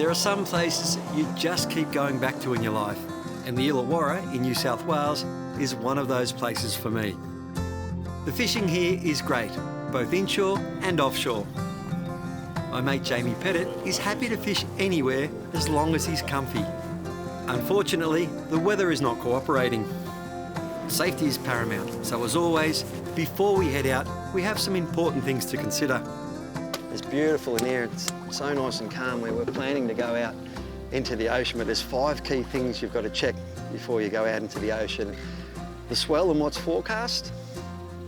There are some places you just keep going back to in your life, and the Illawarra in New South Wales is one of those places for me. The fishing here is great, both inshore and offshore. My mate Jamie Pettit is happy to fish anywhere as long as he's comfy. Unfortunately, the weather is not cooperating. Safety is paramount, so as always, before we head out, we have some important things to consider. It's beautiful in here, it's so nice and calm where we're planning to go out into the ocean, but there's 5 key things you've got to check before you go out into the ocean. The swell and what's forecast,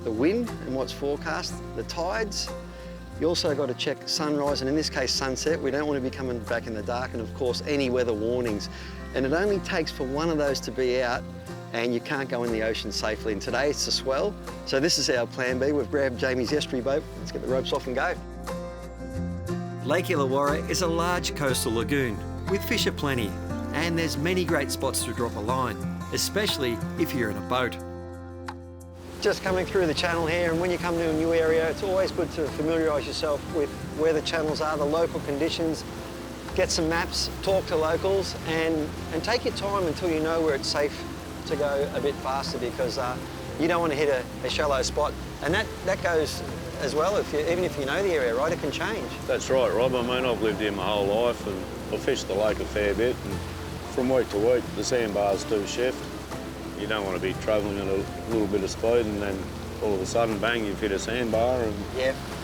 the wind and what's forecast, the tides. You also got to check sunrise, and in this case sunset. We don't want to be coming back in the dark, and of course any weather warnings. And it only takes for one of those to be out and you can't go in the ocean safely. And today it's the swell. So this is our plan B. We've grabbed Jamie's estuary boat. Let's get the ropes off and go. Lake Illawarra is a large coastal lagoon with fish aplenty, and there's many great spots to drop a line, especially if you're in a boat. Just coming through the channel here, and when you come to a new area, it's always good to familiarise yourself with where the channels are, the local conditions, get some maps, talk to locals, and take your time until you know where it's safe to go a bit faster, because you don't want to hit a shallow spot. And that goes as well, even if you know the area, right? It can change. That's right, Rob. I mean, I've lived here my whole life and I've fished the lake a fair bit, and from week to week, the sandbars do shift. You don't want to be travelling at a little bit of speed and then all of a sudden, bang, you've hit a sandbar and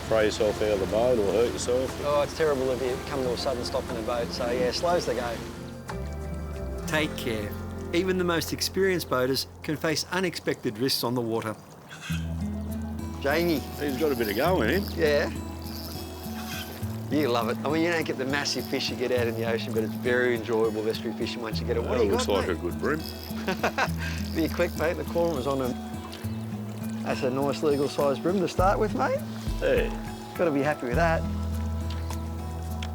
throw yourself out of the boat or hurt yourself. Oh, it's terrible if you come to a sudden stop in a boat. So yeah, slow's the go. Take care. Even the most experienced boaters can face unexpected risks on the water. Jamie. He's got a bit of go in him. Yeah. You love it. I mean, you don't get the massive fish you get out in the ocean, but it's very enjoyable estuary fishing once you get it. What do you looks got, like mate? a good brim. Be quick, mate. The corner was on him. That's a nice legal-sized brim to start with, mate. Yeah. Got to be happy with that.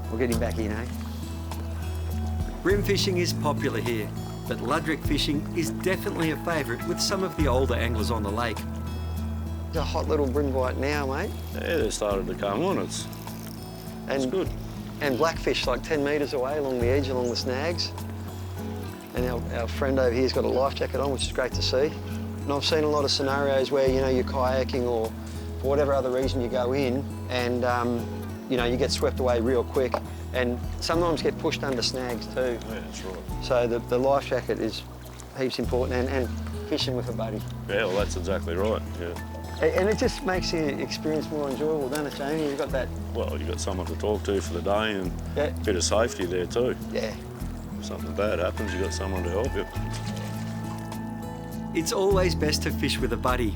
We'll get him back in, eh? Brim fishing is popular here, but luderick fishing is definitely a favourite with some of the older anglers on the lake. It's a hot little brim bite now, mate. Yeah, they started to come on. It's good. And blackfish like 10 metres away along the edge, along the snags. And our friend over here's got a life jacket on, which is great to see. And I've seen a lot of scenarios where, you know, you're kayaking or for whatever other reason you go in and, you know, you get swept away real quick and sometimes get pushed under snags too. Yeah, that's right. So the life jacket is heaps important and fishing with a buddy. Yeah, well, that's exactly right, yeah. And it just makes the experience more enjoyable, doesn't it, Jamie? You've got that... Well, you've got someone to talk to for the day and a bit of safety there too. Yeah. If something bad happens, you've got someone to help you. It's always best to fish with a buddy.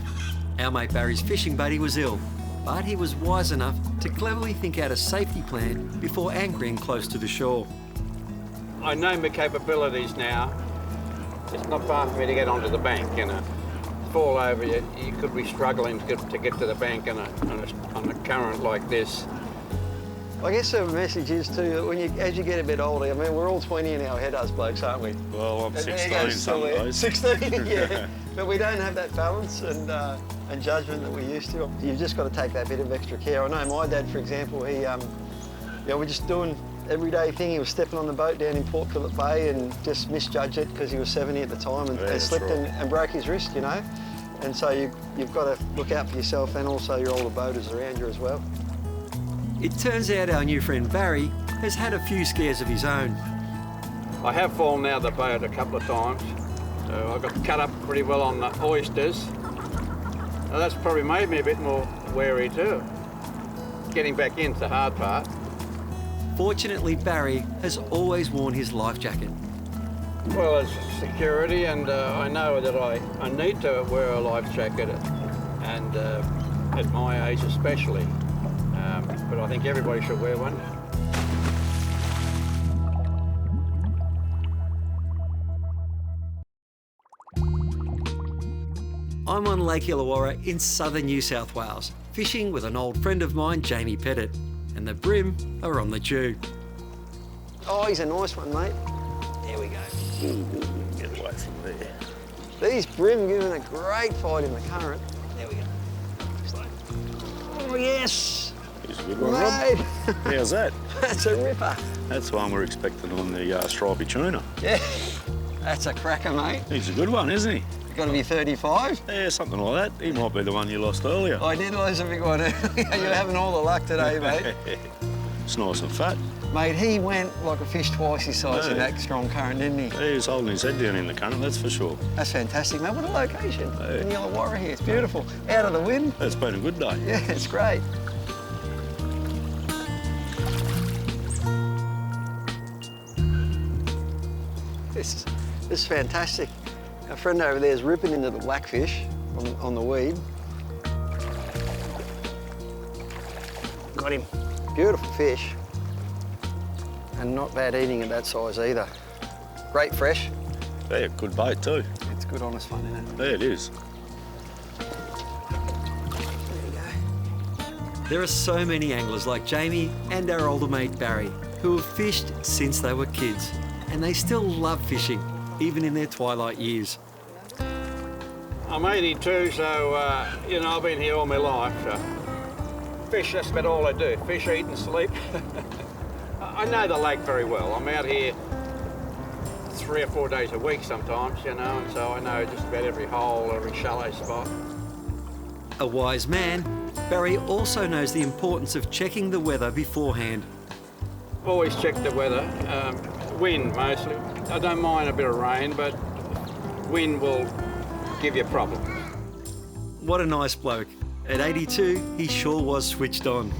Our mate Barry's fishing buddy was ill, but he was wise enough to cleverly think out a safety plan before anchoring close to the shore. I know my capabilities now. It's not far for me to get onto the bank, you know. Fall over, you could be struggling to get to the bank on a current like this. I guess the message is too, as you get a bit older, I mean, we're all 20 in our head, us blokes, aren't we? Well, I'm 16 some days. 16, yeah. But we don't have that balance and judgment that we used to. You've just got to take that bit of extra care. I know my dad, for example, he, we're just doing everyday thing. He was stepping on the boat down in Port Phillip Bay and just misjudged it because he was 70 at the time and slipped and broke his wrist, you know. And so you've got to look out for yourself and also your older boaters around you as well. It turns out our new friend Barry has had a few scares of his own. I have fallen out of the boat a couple of times. So I got cut up pretty well on the oysters. Now that's probably made me a bit more wary too. Getting back in's the hard part. Fortunately, Barry has always worn his life jacket. Well, it's security, and I know that I need to wear a life jacket, and at my age especially. But I think everybody should wear one. I'm on Lake Illawarra in southern New South Wales, fishing with an old friend of mine, Jamie Pettit, and the brim are on the chew. Oh, he's a nice one, mate. There we go. Get away from there. These brim giving a great fight in the current. There we go. Oh, yes. He's a good one, Rob. Mate, How's that? that's a ripper. That's one we're expecting on the stripy tuna. Yeah, that's a cracker, mate. He's a good one, isn't he? Got to be 35. Yeah, something like that. He might be the one you lost earlier. I did lose a big one earlier. You're having all the luck today, mate. It's nice and fat. Mate, he went like a fish twice his size in that strong current, didn't he? He was holding his head down in the current, that's for sure. That's fantastic, mate. What a location. In Illawarra here. It's beautiful. Out of the wind. It's been a good day. Yeah, it's great. This is fantastic. Our friend over there is ripping into the blackfish on the weed. Got him. Beautiful fish. And not bad eating at that size either. Great fresh. Yeah, good bait too. It's good honest fun, isn't it? Yeah, it is. There you go. There are so many anglers like Jamie and our older mate Barry who have fished since they were kids, and they still love fishing, even in their twilight years. I'm 82, so, you know, I've been here all my life. Fish, that's about all I do. Fish, eat and sleep. I know the lake very well. I'm out here 3 or 4 days a week sometimes, you know, and so I know just about every hole, every shallow spot. A wise man, Barry also knows the importance of checking the weather beforehand. Always check the weather. Wind, mostly. I don't mind a bit of rain, but wind will give you problems. What a nice bloke. At 82, he sure was switched on.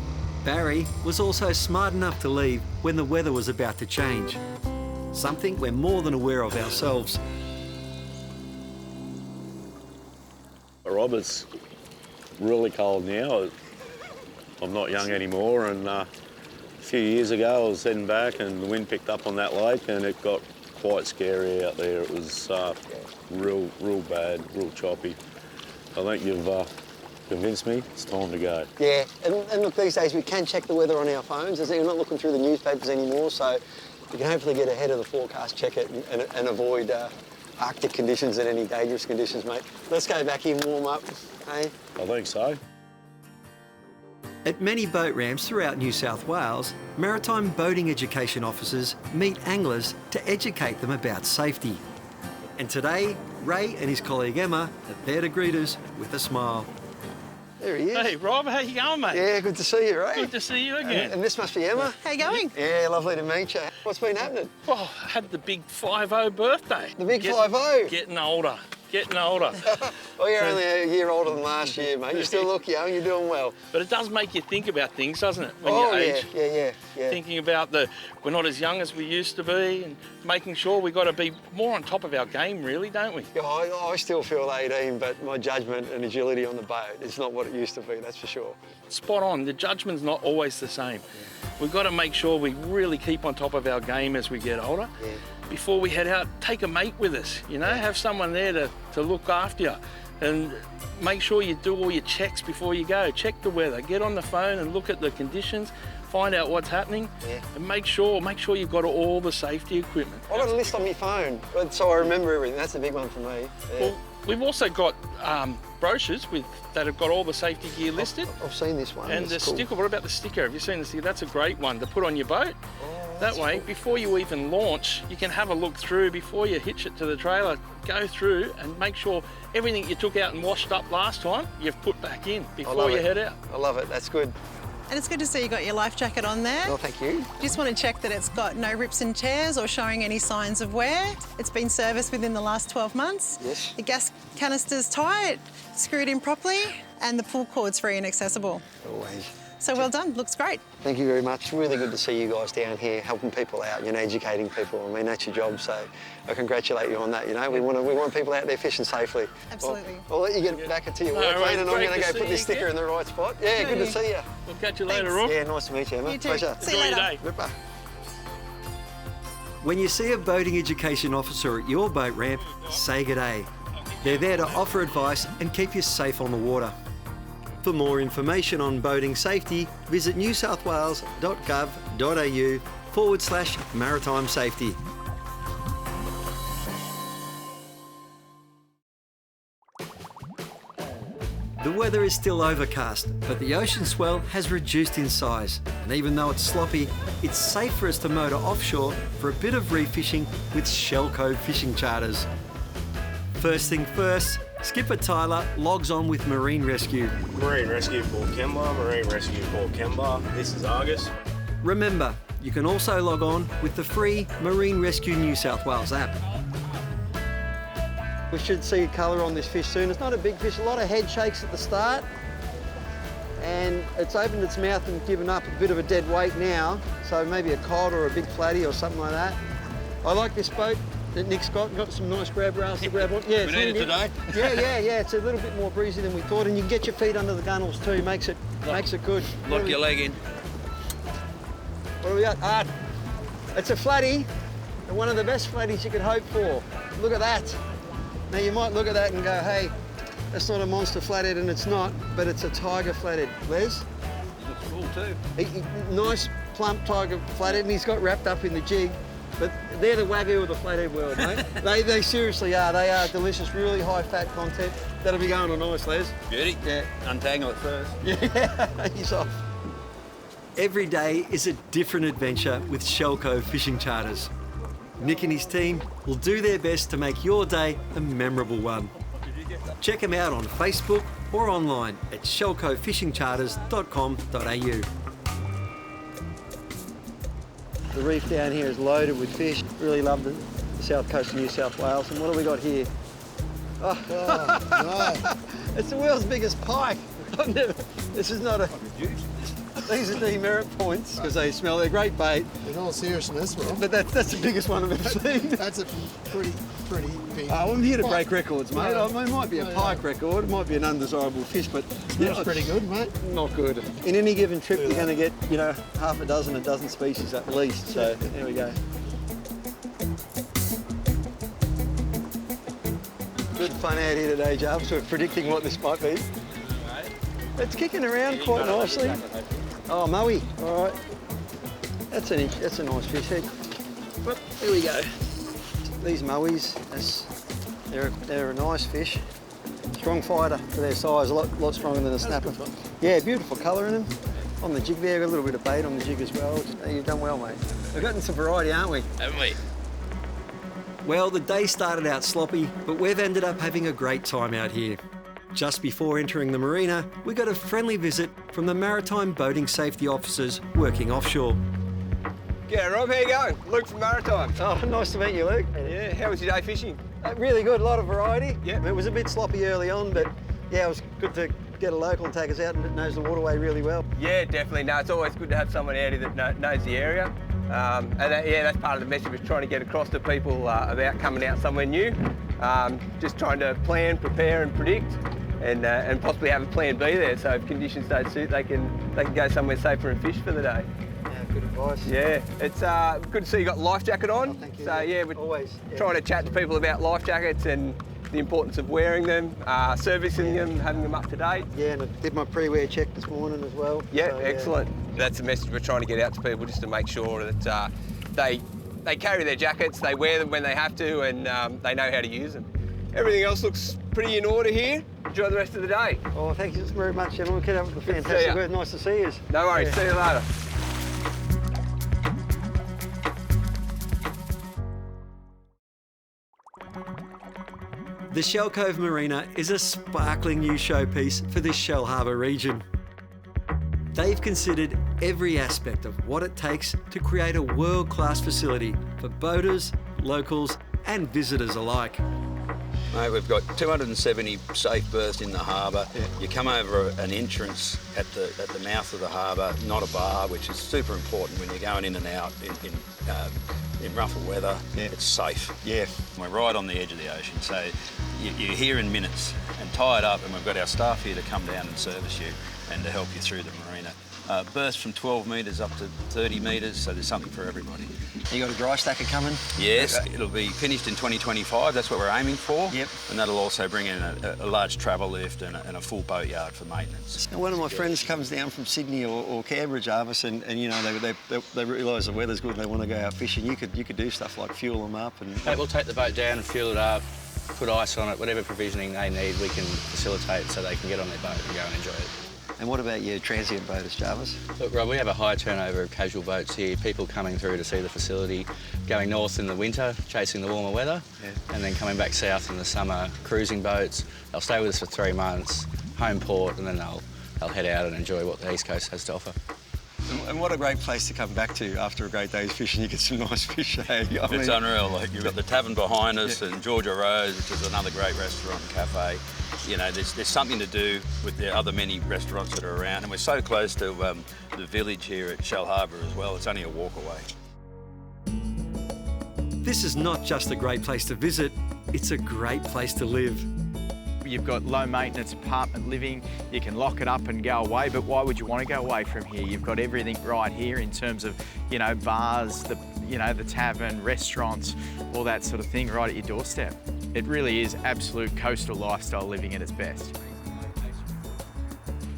Barry was also smart enough to leave when the weather was about to change. Something we're more than aware of ourselves. Rob, it's really cold now. I'm not young anymore, and a few years ago I was heading back and the wind picked up on that lake and it got quite scary out there. It was real bad, real choppy. I think you've convinced me it's time to go. Yeah, and look, these days we can check the weather on our phones. You're not looking through the newspapers anymore, so you can hopefully get ahead of the forecast, check it, and avoid Arctic conditions and any dangerous conditions, mate. Let's go back in, warm up, hey? I think so. At many boat ramps throughout New South Wales, maritime boating education officers meet anglers to educate them about safety. And today, Ray and his colleague Emma are there to greet us with a smile. There he is. Hey Rob, how you going, mate? Yeah, good to see you, Ray. Good to see you again. And this must be Emma. How you going? Yeah, lovely to meet you. What's been happening? Oh, I had the big 50 birthday. The big 50? Getting older. Well, you're only a year older than last year, mate. You still look young, you're doing well. But it does make you think about things, doesn't it, when you age? Yeah. Thinking about we're not as young as we used to be and making sure we've got to be more on top of our game, really, don't we? Yeah, I still feel 18, but my judgment and agility on the boat is not what it used to be, that's for sure. Spot on. The judgment's not always the same. We've got to make sure we really keep on top of our game as we get older. Yeah. Before we head out, take a mate with us, you know, have someone there to look after you and make sure you do all your checks before you go. Check the weather, get on the phone and look at the conditions, find out what's happening and make sure you've got all the safety equipment. I've got a list on my phone, so I remember everything. That's a big one for me. Yeah. Well, we've also got brochures that have got all the safety gear listed. I've seen this one. And the cool. sticker, what about the sticker? Have you seen the sticker? That's a great one to put on your boat. That way, cool. before you even launch, you can have a look through, before you hitch it to the trailer, go through and make sure everything you took out and washed up last time, you've put back in before you head out. I love it, that's good. And it's good to see you got your life jacket on there. Well, thank you. Just want to check that it's got no rips and tears or showing any signs of wear. It's been serviced within the last 12 months. Yes. The gas canister's tight, screwed in properly, and the pull cord's free and accessible. Always. So well done, looks great. Thank you very much. Really good to see you guys down here helping people out, educating people. I mean, that's your job, so I congratulate you on that, We want people out there fishing safely. Absolutely. I'll let you get back to your work, mate, and I'm going to go put this sticker in the right spot. Yeah, good to see you. We'll catch you later, Thanks. Rob. Yeah, nice to meet you, Emma. You too. Pleasure. See you Enjoy your later. day. Ripper. When you see a boating education officer at your boat ramp, say g'day. They're there to offer advice and keep you safe on the water. For more information on boating safety, visit newsouthwales.gov.au/maritime safety. The weather is still overcast, but the ocean swell has reduced in size. And even though it's sloppy, it's safe for us to motor offshore for a bit of reef fishing with Shell Cove fishing charters. First thing first, Skipper Tyler logs on with Marine Rescue. Marine Rescue Port Kembla, Marine Rescue Port Kembla. This is Argus. Remember, you can also log on with the free Marine Rescue New South Wales app. We should see colour on this fish soon. It's not a big fish, a lot of head shakes at the start, and it's opened its mouth and given up a bit of a dead weight now, so maybe a cod or a big flatty or something like that. I like this boat that Nick's got some nice grab rails to grab on. Yeah, We need it today? Yeah, it's a little bit more breezy than we thought, and you can get your feet under the gunnels too, makes it good. Lock your leg in. What do we got? It's a flatty, and one of the best flatties you could hope for. Look at that. Now you might look at that and go, hey, that's not a monster flathead, and it's not, but it's a tiger flathead. Les? He looks full too. Nice plump tiger flathead, and he's got wrapped up in the jig. But they're the Wagyu of the flathead world, mate. They seriously are. They are delicious, really high fat content. That'll be going on nice, Les. Beauty. Yeah. Untangle it first. Yeah, he's off. Every day is a different adventure with Shell Cove fishing charters. Nick and his team will do their best to make your day a memorable one. Check them out on Facebook or online at shellcovefishingcharters.com.au. The reef down here is loaded with fish. Really love the south coast of New South Wales. And what do we got here? Oh, it's the world's biggest pike. This is not a... These are demerit points because they smell. They're great bait. In all seriousness, well, But that's the biggest one I've ever seen. that's a pretty big. I'm here to pike. break records, mate. Yeah. I mean, it might be a pike record, it might be an undesirable fish, but That's pretty good, mate. not good. In any given trip, you're going to get, half a dozen species at least. So there we go. Good fun out here today, Jarvis. We're predicting what this might be. It's kicking around quite nicely. Oh, Moe. All right. That's a nice fish head. But here we go. These Moes, they're a nice fish. Strong fighter for their size, a lot stronger than a snapper. Yeah, beautiful colour in them. On the jig there, got a little bit of bait on the jig as well. You've done well, mate. We've gotten some variety, aren't we? Haven't we? Well, the day started out sloppy, but we've ended up having a great time out here. Just before entering the marina, we got a friendly visit from the Maritime Boating Safety Officers working offshore. G'day Rob, how you going? Luke from Maritime. Oh, nice to meet you, Luke. Yeah, how was your day fishing? Really good, a lot of variety. Yeah. It was a bit sloppy early on, but yeah, it was good to get a local and take us out and knows the waterway really well. Yeah, definitely. No, it's always good to have someone out here that knows the area. That's part of the message we're trying to get across to people about coming out somewhere new. Just trying to plan, prepare and predict and possibly have a plan B there, so if conditions don't suit, they can go somewhere safer and fish for the day. Yeah, good advice. Yeah, it's good to see you got life jacket on. Oh, thank you. So yeah, we're always trying to chat to people about life jackets and the importance of wearing them, servicing them, having them up to date. Yeah, and I did my pre-wear check this morning as well. Yeah, so, excellent. That's the message we're trying to get out to people, just to make sure that they carry their jackets, they wear them when they have to, and they know how to use them. Everything else looks pretty in order here. Enjoy the rest of the day. Oh, thank you very much, gentlemen. Keep up with the Good to see fantastic ya. work. Nice to see you. No worries, see you later. The Shell Cove Marina is a sparkling new showpiece for this Shellharbour region. They've considered every aspect of what it takes to create a world-class facility for boaters, locals and visitors alike. Mate, we've got 270 safe berths in the harbour. Yeah. You come over an entrance at the mouth of the harbour, not a bar, which is super important when you're going in and out in rougher weather. Yeah. It's safe. Yeah. We're right on the edge of the ocean, so you're here in minutes and tied up, and we've got our staff here to come down and service you and to help you through the marina. Berths from 12 metres up to 30 metres, so there's something for everybody. You got a dry stacker coming? Yes, it'll be finished in 2025, that's what we're aiming for. Yep. And that'll also bring in a large travel lift and a full boatyard for maintenance. Now, one of my friends comes down from Sydney or Canberra, Jarvis, and you know they realise the weather's good and they want to go out fishing. You could do stuff like fuel them up and. We'll take the boat down and fuel it up, put ice on it, whatever provisioning they need, we can facilitate so they can get on their boat and go and enjoy it. And what about your transient boaters, Jarvis? Look, Rob, we have a high turnover of casual boats here, people coming through to see the facility, going north in the winter, chasing the warmer weather, and then coming back south in the summer, cruising boats. They'll stay with us for 3 months, home port, and then they'll head out and enjoy what the East Coast has to offer. And what a great place to come back to after a great day's fishing. You get some nice fish, eh? It's unreal. Like, you've got the tavern behind us and Georgia Rose, which is another great restaurant and cafe. You know, there's something to do with the other many restaurants that are around, and we're so close to the village here at Shellharbour as well. It's only a walk away. This is not just a great place to visit, it's a great place to live. You've got low maintenance apartment living, you can lock it up and go away, but why would you want to go away from here? You've got everything right here in terms of, you know, bars, the tavern, restaurants, all that sort of thing right at your doorstep. It really is absolute coastal lifestyle living at its best.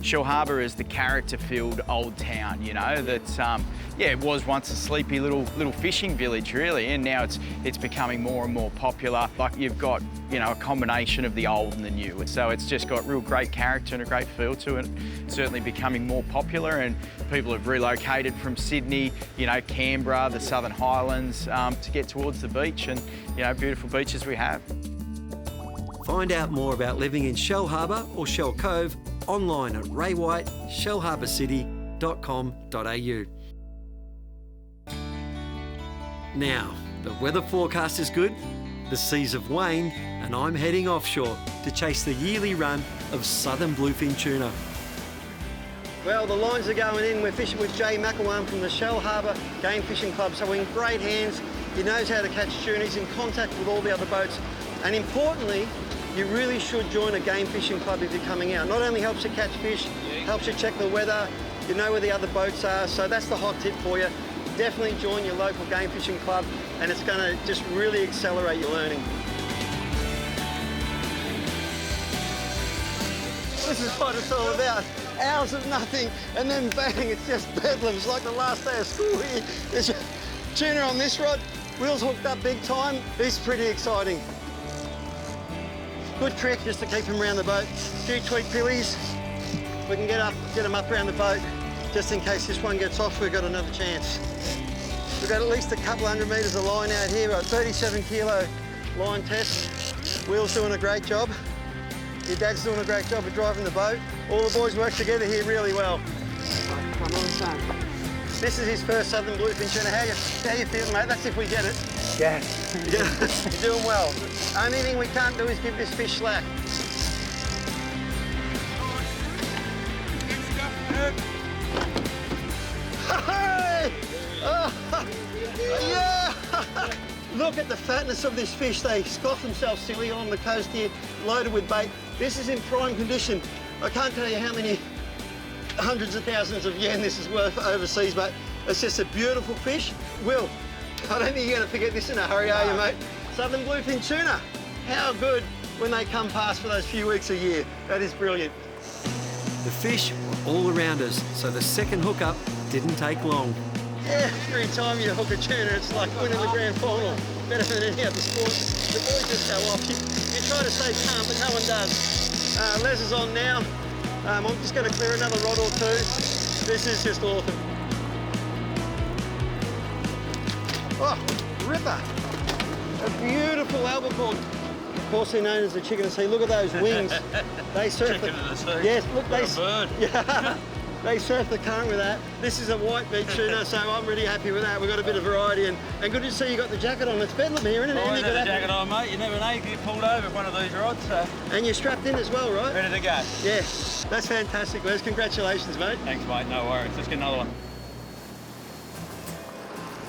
Shellharbour is the character-filled old town, you know, that, it was once a sleepy little fishing village, really, and now it's becoming more and more popular. Like, you've got, you know, a combination of the old and the new, and so it's just got real great character and a great feel to it. It's certainly becoming more popular, and people have relocated from Sydney, you know, Canberra, the Southern Highlands, to get towards the beach, and, you know, beautiful beaches we have. Find out more about living in Shellharbour or Shell Cove online at raywhiteshellharbourcity.com.au. Now, the weather forecast is good, the seas have waned, and I'm heading offshore to chase the yearly run of southern bluefin tuna. Well, the lines are going in. We're fishing with Jay McElwain from the Shellharbour Game Fishing Club, so we're in great hands. He knows how to catch tuna, he's in contact with all the other boats, and importantly, you really should join a game fishing club if you're coming out. Not only helps you catch fish, helps you check the weather, you know where the other boats are, so that's the hot tip for you. Definitely join your local game fishing club, and it's going to just really accelerate your learning. This is what it's all about. Hours of nothing, and then bang, it's just bedlam. It's like the last day of school here. There's tuna on this rod, wheels hooked up big time. It's pretty exciting. Good trick just to keep them around the boat. A few tweak pillies. We can get them up around the boat. Just in case this one gets off, we've got another chance. We've got at least a couple 100 metres of line out here. We've got 37 kilo line test. Will's doing a great job. Your dad's doing a great job of driving the boat. All the boys work together here really well. Come on, son. This is his first southern bluefin tuna. How you feeling, mate? That's if we get it. Yeah. You're doing well. Only thing we can't do is give this fish slack. Hey! Oh, yeah! Look at the fatness of this fish. They scoff themselves silly on the coast here, loaded with bait. This is in prime condition. I can't tell you how many hundreds of thousands of yen this is worth overseas, but it's just a beautiful fish. Will, I don't think you're going to forget this in a hurry, are you, mate? Southern bluefin tuna. How good when they come past for those few weeks a year. That is brilliant. The fish were all around us, so the second hookup didn't take long. Yeah, every time you hook a tuna, it's like winning the grand final. Better than any other sport. The boys just go off. You try to stay calm, but no one does. Les is on now. I'm just going to clear another rod or two. This is just awesome. Oh, ripper. A beautiful albacore. Also known as the chicken of the sea. Look at those wings. They surf Chicken of the sea. Yes, look, What a bird. Yeah. They surf the current with that. This is a white beak tuna, so I'm really happy with that. We've got a bit of variety, and good to see you got the jacket on. It's bedlam here, isn't it? I have the jacket on, mate. You never know, you get pulled over with one of these rods. So. And you're strapped in as well, right? Ready to go. Yeah, that's fantastic, Les. Congratulations, mate. Thanks, mate. No worries. Let's get another one.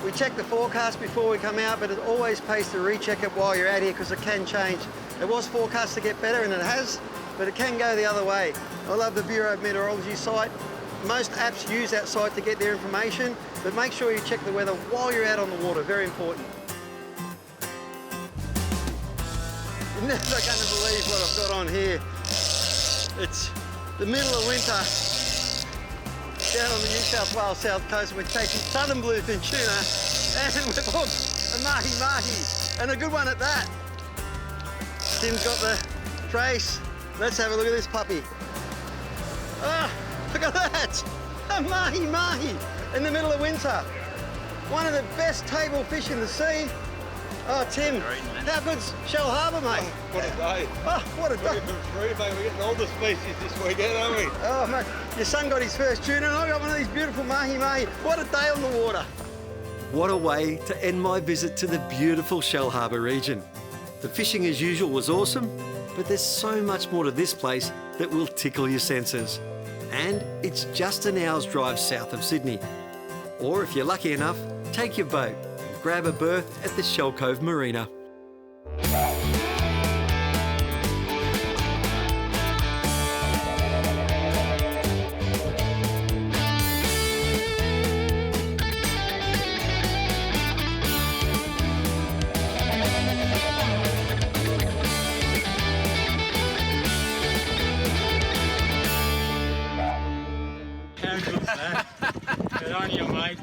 We check the forecast before we come out, but it always pays to recheck it while you're out here because it can change. It was forecast to get better, and it has, but it can go the other way. I love the Bureau of Meteorology site. Most apps use that site to get their information, but make sure you check the weather while you're out on the water, very important. You're never going to believe what I've got on here. It's the middle of winter, down on the New South Wales South Coast. We're taking southern bluefin tuna, and we've hooked a mahi-mahi, and a good one at that. Tim's got the trace. Let's have a look at this puppy. Ah, look at that! A mahi-mahi in the middle of winter. One of the best table fish in the sea. Oh, Tim, how good's Shellharbour, mate? What a day. Oh, what a day. We're getting all the species this weekend, aren't we? Oh, mate, your son got his first tuna and I got one of these beautiful mahi-mahi. What a day on the water. What a way to end my visit to the beautiful Shellharbour region. The fishing as usual was awesome, but there's so much more to this place that will tickle your senses. And it's just an hour's drive south of Sydney. Or if you're lucky enough, take your boat and grab a berth at the Cove Marina. How good's that? Good on you, mate.